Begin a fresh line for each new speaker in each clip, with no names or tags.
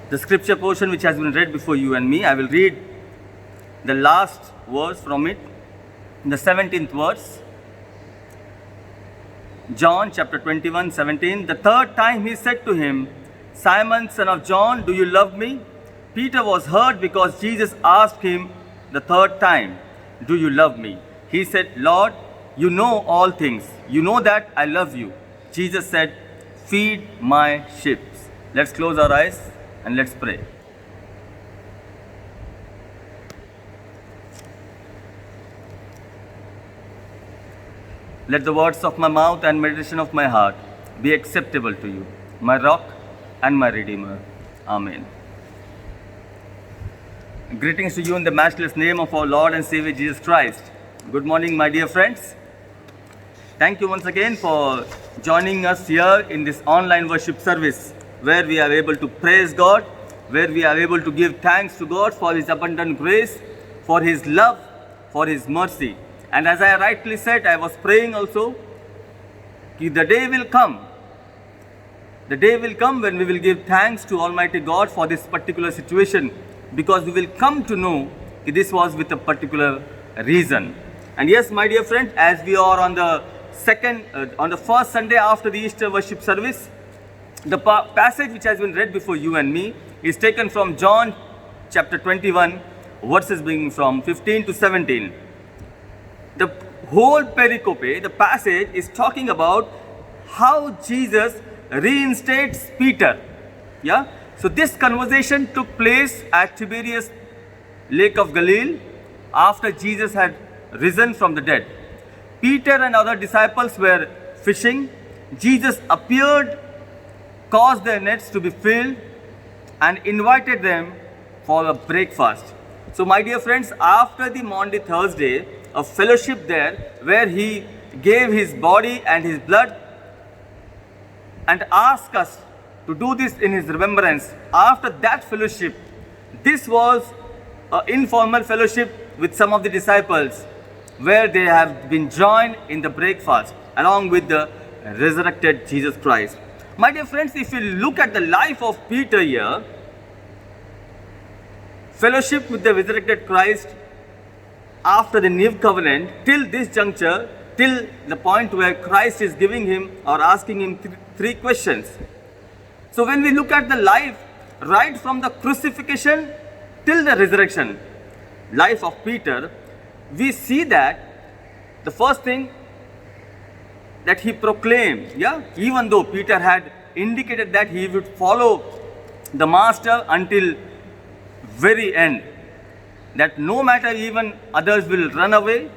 the scripture portion which has been read before you and me. I will read the last verse from it, the 17th verse. John chapter 21, 17. The third time he said to him, Simon, son of John, do you love me? Peter was hurt because Jesus asked him the third time, do you love me? He said, Lord, you know all things. You know that I love you. Jesus said, feed my sheep. Let's close our eyes and let's pray. Let the words of my mouth and meditation of my heart be acceptable to you, my rock and my redeemer. Amen. Greetings to you in the matchless name of our Lord and Savior Jesus Christ. Good morning, my dear friends. Thank you once again for joining us here in this online worship service where we are able to praise God, where we are able to give thanks to God for His abundant grace, for His love, for His mercy. And as I rightly said, I was praying also, the day will come when we will give thanks to Almighty God for this particular situation, because we will come to know this was with a particular reason. And yes, my dear friend, as we are on the first Sunday after the Easter worship service, the passage which has been read before you and me is taken from John chapter 21, verses being from 15 to 17. The whole pericope, the passage, is talking about how Jesus reinstates Peter. Yeah? So this conversation took place at Tiberias Lake of Galilee after Jesus had risen from the dead. Peter and other disciples were fishing. Jesus appeared, caused their nets to be filled, and invited them for a breakfast. So my dear friends, after the Maundy Thursday, a fellowship there where He gave His body and His blood and asked us to do this in His remembrance. After that fellowship, this was an informal fellowship with some of the disciples where they have been joined in the breakfast along with the resurrected Jesus Christ. My dear friends, if you look at the life of Peter here, fellowship with the resurrected Christ after the new covenant, till this juncture, till the point where Christ is giving him or asking him three questions. So when we look at the life right from the crucifixion till the resurrection, life of Peter, we see that the first thing that he proclaimed, even though Peter had indicated that he would follow the Master until very end, that no matter even others will run away,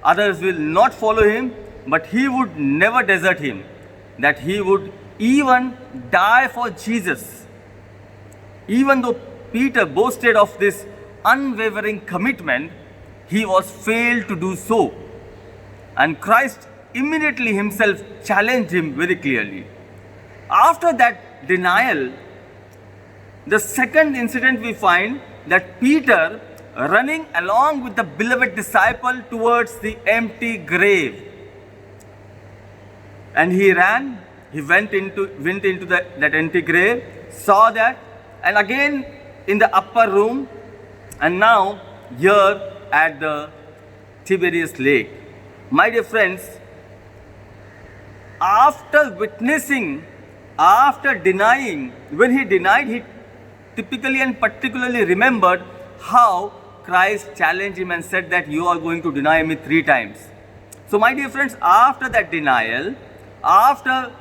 others will not follow him, but he would never desert him, that he would even die for Jesus. Even though Peter boasted of this unwavering commitment, he was failed to do so. And Christ immediately Himself challenged him very clearly. After that denial, the second incident we find that Peter running along with the beloved disciple towards the empty grave. And he ran, he went into that empty grave, saw that, and again in the upper room, and now here at the Tiberias Lake. My dear friends, after witnessing, after denying, when he denied, he typically and particularly remembered how Christ challenged him and said that you are going to deny me 3 times. So my dear friends, after that denial, after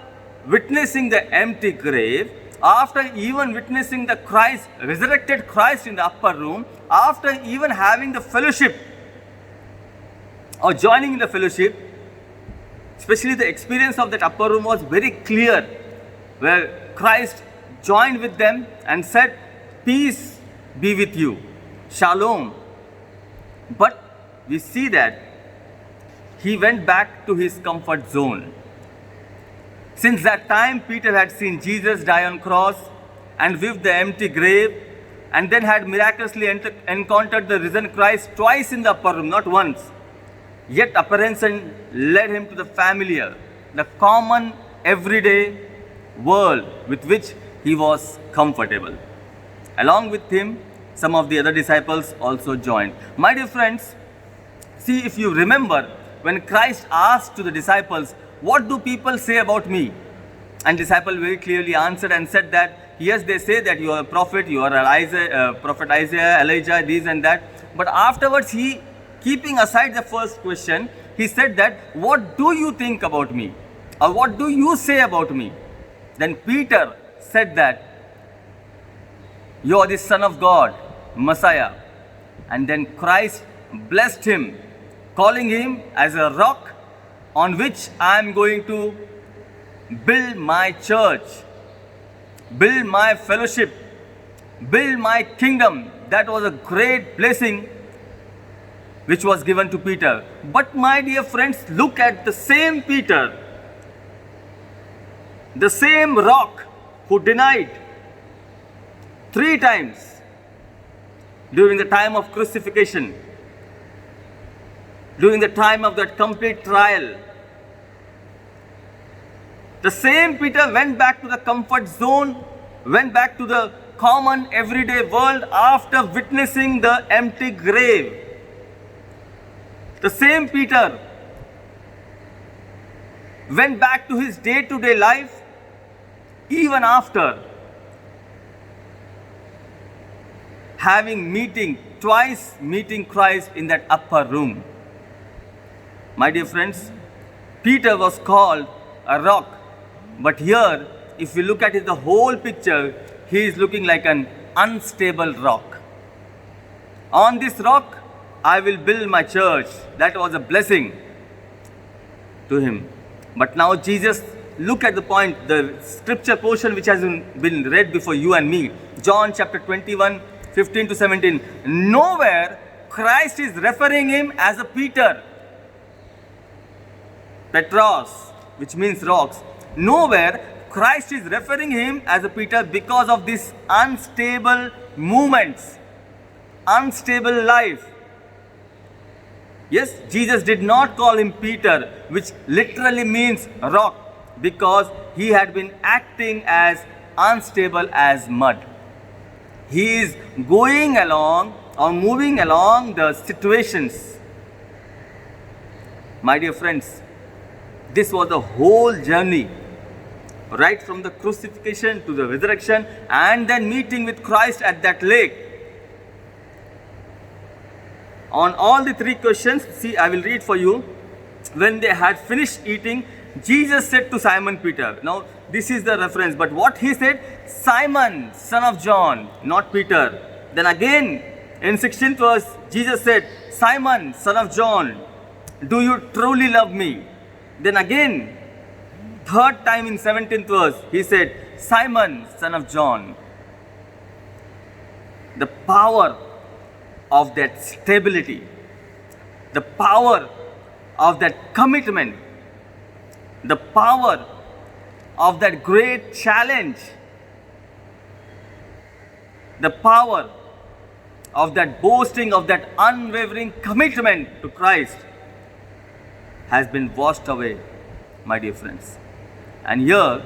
witnessing the empty grave, after even witnessing the Christ, resurrected Christ in the upper room, after even having the fellowship or joining in the fellowship, especially the experience of that upper room was very clear, where Christ joined with them and said, peace be with you, shalom. But we see that he went back to his comfort zone. Since that time, Peter had seen Jesus die on cross and viewed the empty grave, and then had miraculously encountered the risen Christ twice in the upper room, not once. Yet apprehension led him to the familiar, the common, everyday world with which he was comfortable. Along with him, some of the other disciples also joined. My dear friends, see, if you remember, when Christ asked to the disciples, "What do people say about me?" And disciple very clearly answered and said that, "Yes, they say that you are a prophet, you are prophet Isaiah, Elijah, this and that." But afterwards, he, keeping aside the first question, he said that, "What do you think about me? Or what do you say about me?" Then Peter said that, "You are the Son of God, Messiah." And then Christ blessed him, calling him as a rock on which I am going to build my church, build my fellowship, build my kingdom. That was a great blessing which was given to Peter. But my dear friends, look at the same Peter, the same rock who denied 3 times during the time of crucifixion, during the time of that complete trial. The same Peter went back to the comfort zone, went back to the common everyday world after witnessing the empty grave. The same Peter went back to his day-to-day life even after twice meeting Christ in that upper room. My dear friends, Peter was called a rock, but here, if you look at it, the whole picture, he is looking like an unstable rock. On this rock, I will build my church. That was a blessing to him. But now Jesus, look at the point, the scripture portion which has been read before you and me. John chapter 21, 15 to 17. Nowhere Christ is referring him as a Peter, Petros, which means rocks. Nowhere Christ is referring him as a Peter because of these unstable movements, unstable life. Yes, Jesus did not call him Peter, which literally means rock, because he had been acting as unstable as mud. He is going along or moving along the situations. My dear friends, this was the whole journey, right from the crucifixion to the resurrection and then meeting with Christ at that lake. On all the 3 questions, see, I will read for you. When they had finished eating, Jesus said to Simon Peter, now this is the reference, but what he said, Simon, son of John, not Peter. Then again, in 16th verse, Jesus said, Simon, son of John, do you truly love me? Then again, 3rd time in 17th verse, he said, Simon, son of John. The power of that stability, the power of that commitment, the power of that great challenge, the power of that boasting, of that unwavering commitment to Christ has been washed away, my dear friends. And here,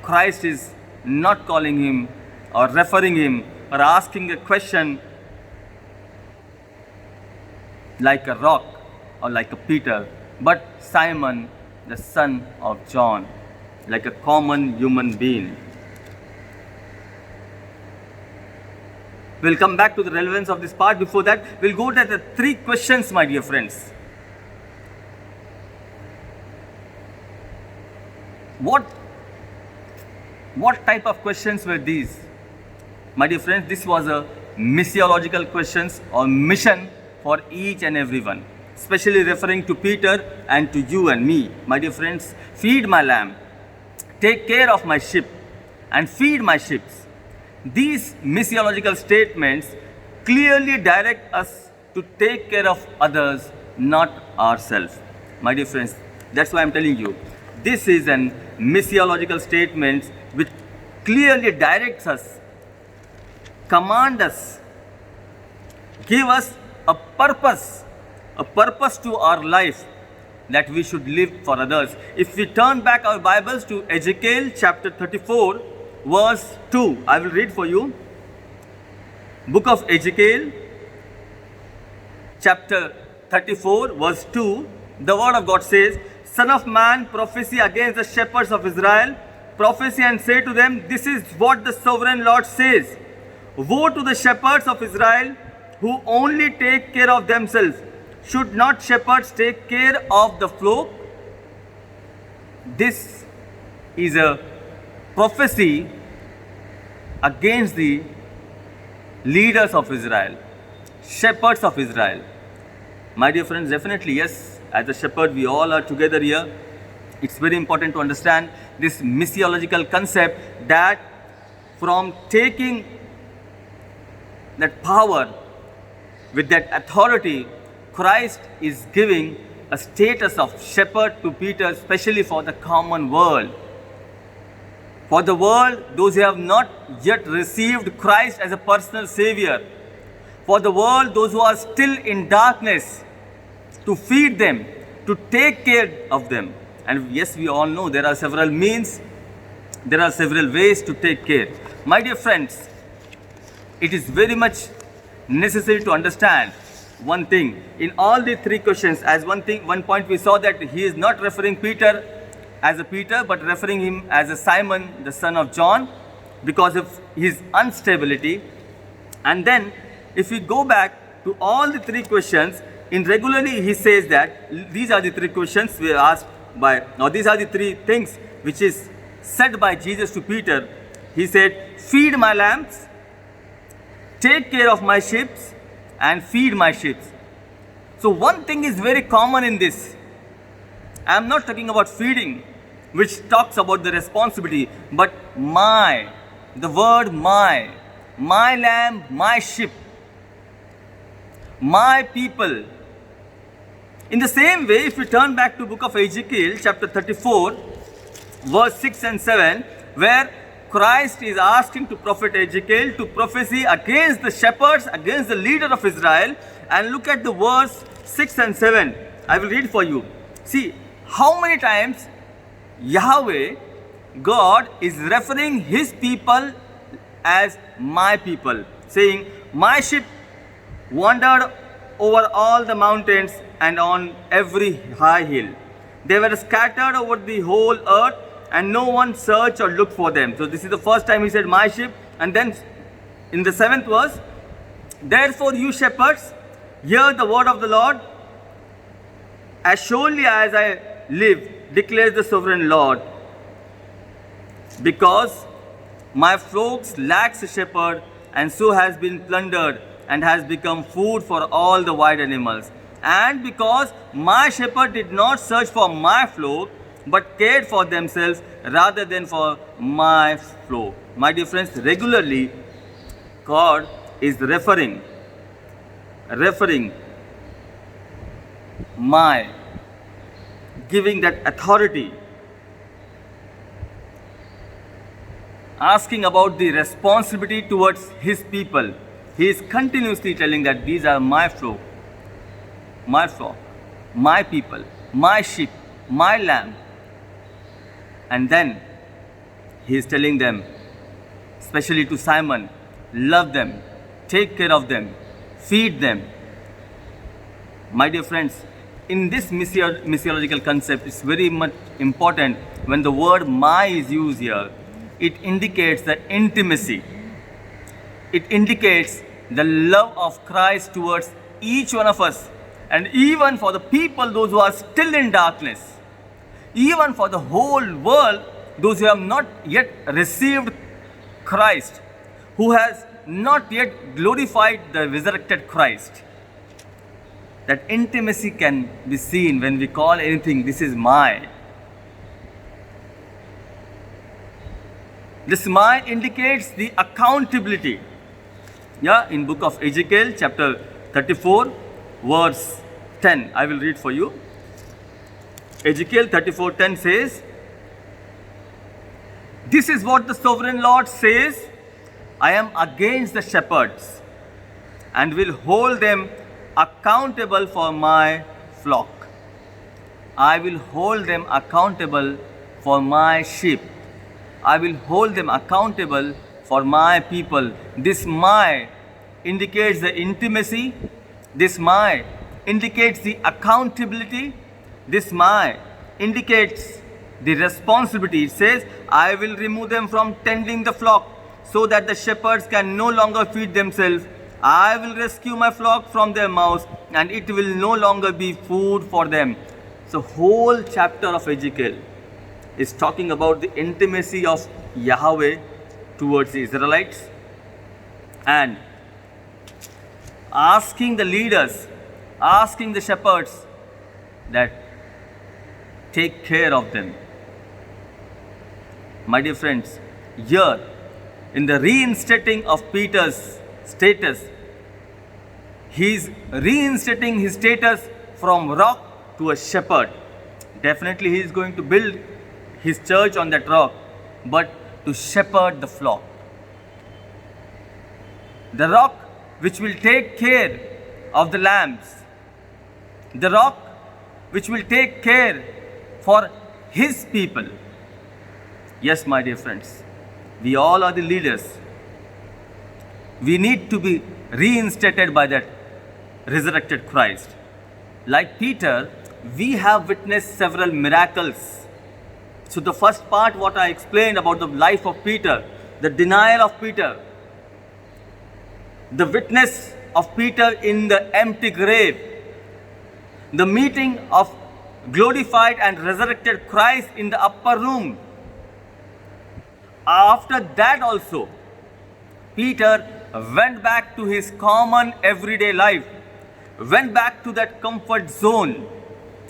Christ is not calling him or referring him or asking a question like a rock or like a Peter, but Simon, the son of John, like a common human being. We'll come back to the relevance of this part. Before that, we'll go to the 3 questions, my dear friends. What type of questions were these? My dear friends, this was a missiological questions or mission for each and everyone, especially referring to Peter and to you and me. My dear friends, feed my lamb, take care of my sheep, and feed my sheep. These missiological statements clearly direct us to take care of others, not ourselves. My dear friends, that's why I'm telling you, this is an missiological statement which clearly directs us, command us, give us a purpose to our life that we should live for others. If we turn back our Bibles to Ezekiel chapter 34, verse 2, I will read for you. Book of Ezekiel, chapter 34, verse 2, the word of God says, Son of man, prophesy against the shepherds of Israel, prophesy and say to them, this is what the sovereign Lord says. Woe to the shepherds of Israel who only take care of themselves. Should not shepherds take care of the flock? This is a prophecy against the leaders of Israel, shepherds of Israel. My dear friends, definitely yes, as a shepherd we all are together here. It's very important to understand this missiological concept that from taking that power with that authority, Christ is giving a status of shepherd to Peter, especially for the common world. For the world, those who have not yet received Christ as a personal Savior. For the world, those who are still in darkness, to feed them, to take care of them. And yes, we all know there are several means, there are several ways to take care. My dear friends, it is very much necessary to understand one thing. In all the three questions, as one point we saw that he is not referring Peter as a Peter, but referring him as a Simon, the son of John, because of his instability. And then, if we go back to all the three questions, in regularly he says that these are the three questions we are asked by, now these are the three things which is said by Jesus to Peter. He said, feed my lambs, take care of my sheep, and feed my sheep. So one thing is very common in this. I am not talking about feeding, which talks about the responsibility, but the word my lamb, my sheep, my people. In the same way, if we turn back to book of Ezekiel, chapter 34, verse 6 and 7, where Christ is asking to prophet Ezekiel to prophesy against the shepherds, against the leader of Israel, and look at the verse 6 and 7. I will read for you. See, how many times Yahweh, God, is referring his people as my people, saying, my sheep wandered over all the mountains and on every high hill. They were scattered over the whole earth, and no one searched or looked for them. So this is the first time he said, my sheep. And then in the 7th verse, therefore you shepherds, hear the word of the Lord. As surely as I live, declares the sovereign Lord, because my flocks lacks a shepherd, and so has been plundered and has become food for all the wild animals. And because my shepherd did not search for my flock, but cared for themselves rather than for my flock. My dear friends, regularly God is referring my, giving that authority, asking about the responsibility towards his people. He is continuously telling that these are my flock, my people, my sheep, my lamb. And then he is telling them, especially to Simon, love them, take care of them, feed them. My dear friends, in this missiological concept, it's very much important when the word my is used here. It indicates the intimacy. It indicates the love of Christ towards each one of us. And even for the people, those who are still in darkness. Even for the whole world, those who have not yet received Christ, who has not yet glorified the resurrected Christ. That intimacy can be seen when we call anything, this is my. This my indicates the accountability. Yeah, in book of Ezekiel, chapter 34, verse 10. I will read for you. Ezekiel 34:10 says, this is what the sovereign Lord says, I am against the shepherds and will hold them accountable for my flock. I will hold them accountable for my sheep. I will hold them accountable for my people. This my indicates the intimacy. This my indicates the accountability. This my indicates the responsibility. It says, I will remove them from tending the flock so that the shepherds can no longer feed themselves. I will rescue my flock from their mouths, and it will no longer be food for them. So whole chapter of Ezekiel is talking about the intimacy of Yahweh towards the Israelites and asking the leaders, asking the shepherds that take care of them. My dear friends, here in the reinstating of Peter's status, he is reinstating his status from rock to a shepherd. Definitely he is going to build his church on that rock, but to shepherd the flock. The rock which will take care of the lambs. The rock which will take care for his people. Yes, my dear friends, we all are the leaders. We need to be reinstated by that resurrected Christ. Like Peter, we have witnessed several miracles. So the first part, what I explained about the life of Peter, the denial of Peter, the witness of Peter in the empty grave, the meeting of glorified and resurrected Christ in the upper room. After that also, Peter went back to his common everyday life, went back to that comfort zone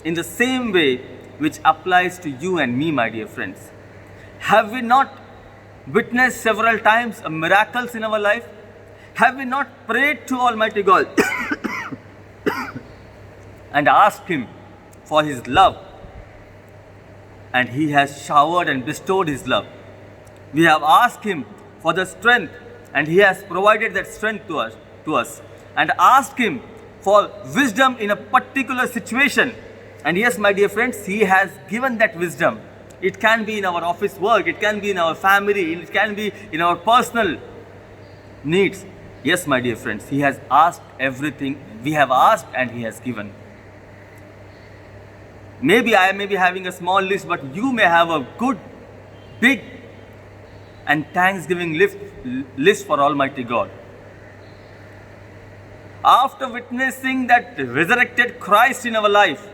in the same way which applies to you and me, my dear friends. Have we not witnessed several times miracles in our life? Have we not prayed to Almighty God and asked Him for His love? And He has showered and bestowed His love. We have asked Him for the strength, and He has provided that strength to us, and asked Him for wisdom in a particular situation. And yes, my dear friends, He has given that wisdom. It can be in our office work, it can be in our family, it can be in our personal needs. Yes, my dear friends, He has asked everything. We have asked and He has given. Maybe I may be having a small list, but you may have a good, big and thanksgiving list for Almighty God. After witnessing that resurrected Christ in our life,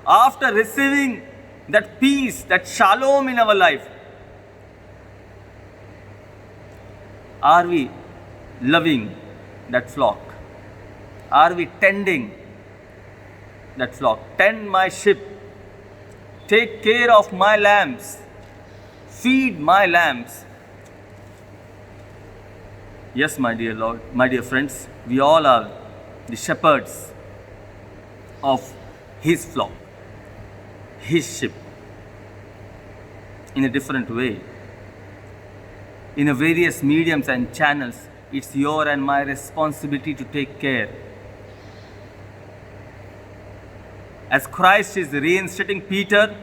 after receiving that peace, that shalom in our life, are we loving that flock? Are we tending that flock? Tend my sheep, take care of my lambs, feed my lambs. Yes, my dear Lord, my dear friends, we all are the shepherds of His flock, His sheep, in a different way. In a various mediums and channels, it's your and my responsibility to take care. As Christ is reinstating Peter,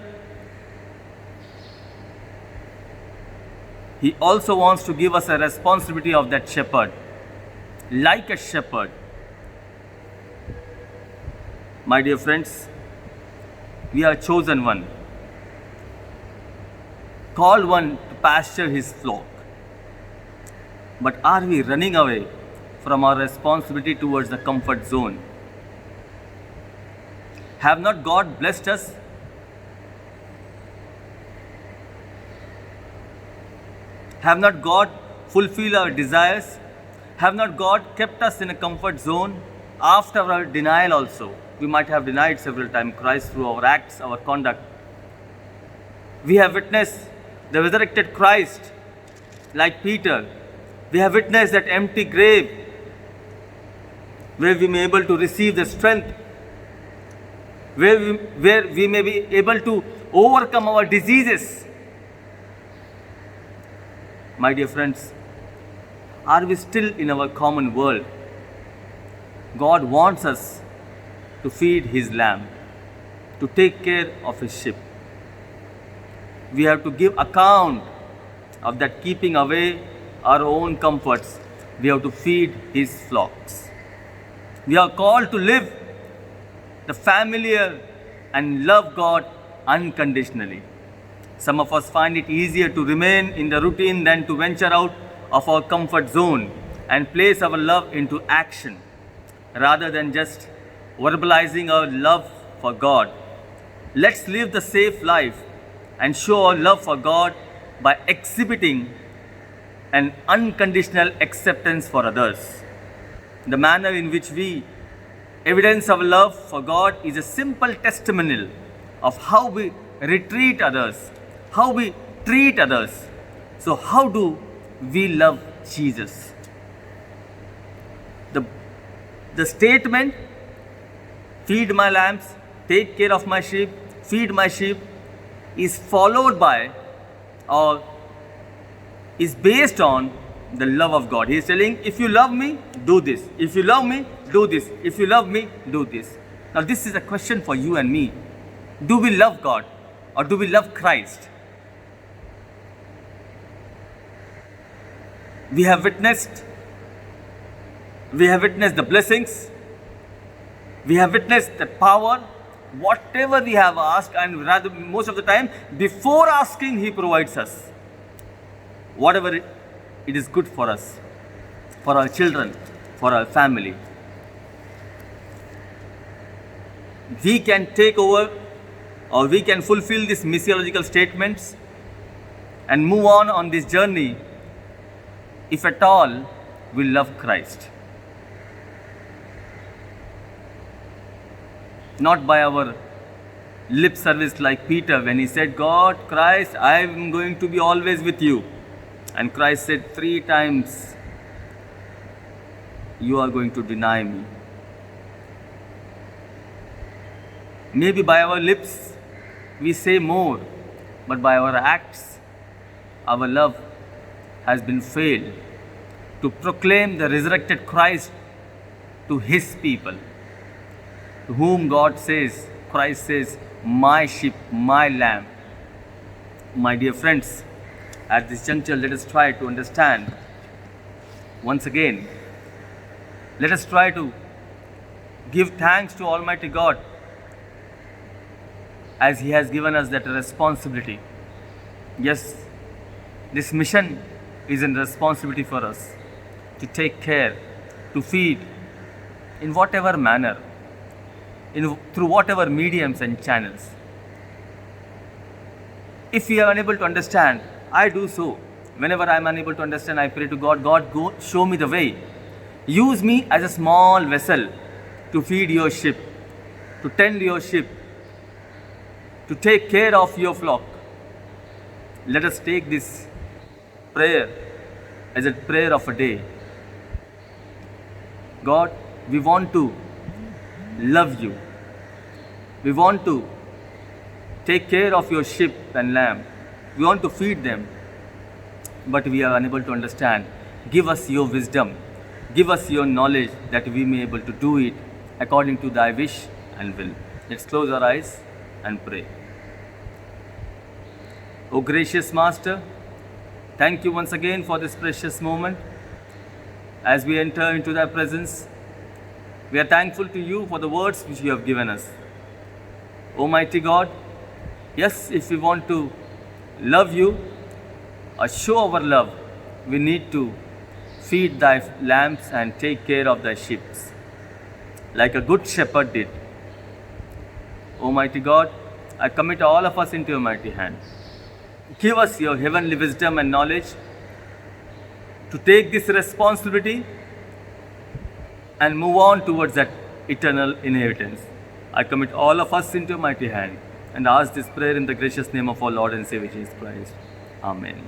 He also wants to give us a responsibility of that shepherd. Like a shepherd. My dear friends, we are chosen one, called one to pasture His flock. But are we running away from our responsibility towards the comfort zone? Have not God blessed us? Have not God fulfilled our desires? Have not God kept us in a comfort zone after our denial also? We might have denied several times Christ through our acts, our conduct. We have witnessed the resurrected Christ like Peter. We have witnessed that empty grave where we may be able to receive the strength, where we may be able to overcome our diseases. My dear friends, are we still in our common world? God wants us to feed His lamb, to take care of His sheep. We have to give account of that, keeping away our own comforts, We have to feed His flocks. We are called to live the familiar and love God unconditionally. Some of us find it easier to remain in the routine than to venture out of our comfort zone and place our love into action rather than just verbalizing our love for God. Let's live the safe life and show our love for God by exhibiting an unconditional acceptance for others. The manner in which we evidence our love for God is a simple testimonial of how we treat others, how we treat others. So, how do we love Jesus? The statement, feed my lambs, take care of my sheep, feed my sheep, is followed by or is based on the love of God. He is telling, if you love me, do this. If you love me, do this. If you love me, do this. Now, this is a question for you and me. Do we love God or do we love Christ? We have witnessed the blessings. We have witnessed the power. Whatever we have asked, and rather most of the time, before asking, He provides us. Whatever it is good for us, for our children, for our family. We can take over or we can fulfill these missiological statements and move on this journey if at all we love Christ. Not by our lip service like Peter when he said, God, Christ, I am going to be always with you. And Christ said 3 times, you are going to deny me. Maybe by our lips we say more, but by our acts, our love has been failed to proclaim the resurrected Christ to His people, to whom God says, Christ says, my sheep, my lamb. My dear friends, at this juncture, let us try to understand once again. Let us try to give thanks to Almighty God as He has given us that responsibility. Yes, this mission is a responsibility for us to take care, to feed in whatever manner, through whatever mediums and channels. If we are unable to understand, I do so. Whenever I am unable to understand, I pray to God, God, go show me the way. Use me as a small vessel to feed your sheep, to tend your sheep, to take care of your flock. Let us take this prayer as a prayer of a day. God, we want to love you. We want to take care of your sheep and lamb. We want to feed them, but we are unable to understand. Give us your wisdom. Give us your knowledge that we may be able to do it according to thy wish and will. Let's close our eyes and pray. O gracious Master, thank you once again for this precious moment. As we enter into thy presence, we are thankful to you for the words which you have given us. Almighty God, yes, if we want to love you or show our love, we need to feed thy lambs and take care of thy sheep, like a good shepherd did. Almighty God, I commit all of us into your mighty hands. Give us your heavenly wisdom and knowledge to take this responsibility and move on towards that eternal inheritance. I commit all of us into your mighty hand and ask this prayer in the gracious name of our Lord and Savior Jesus Christ. Amen.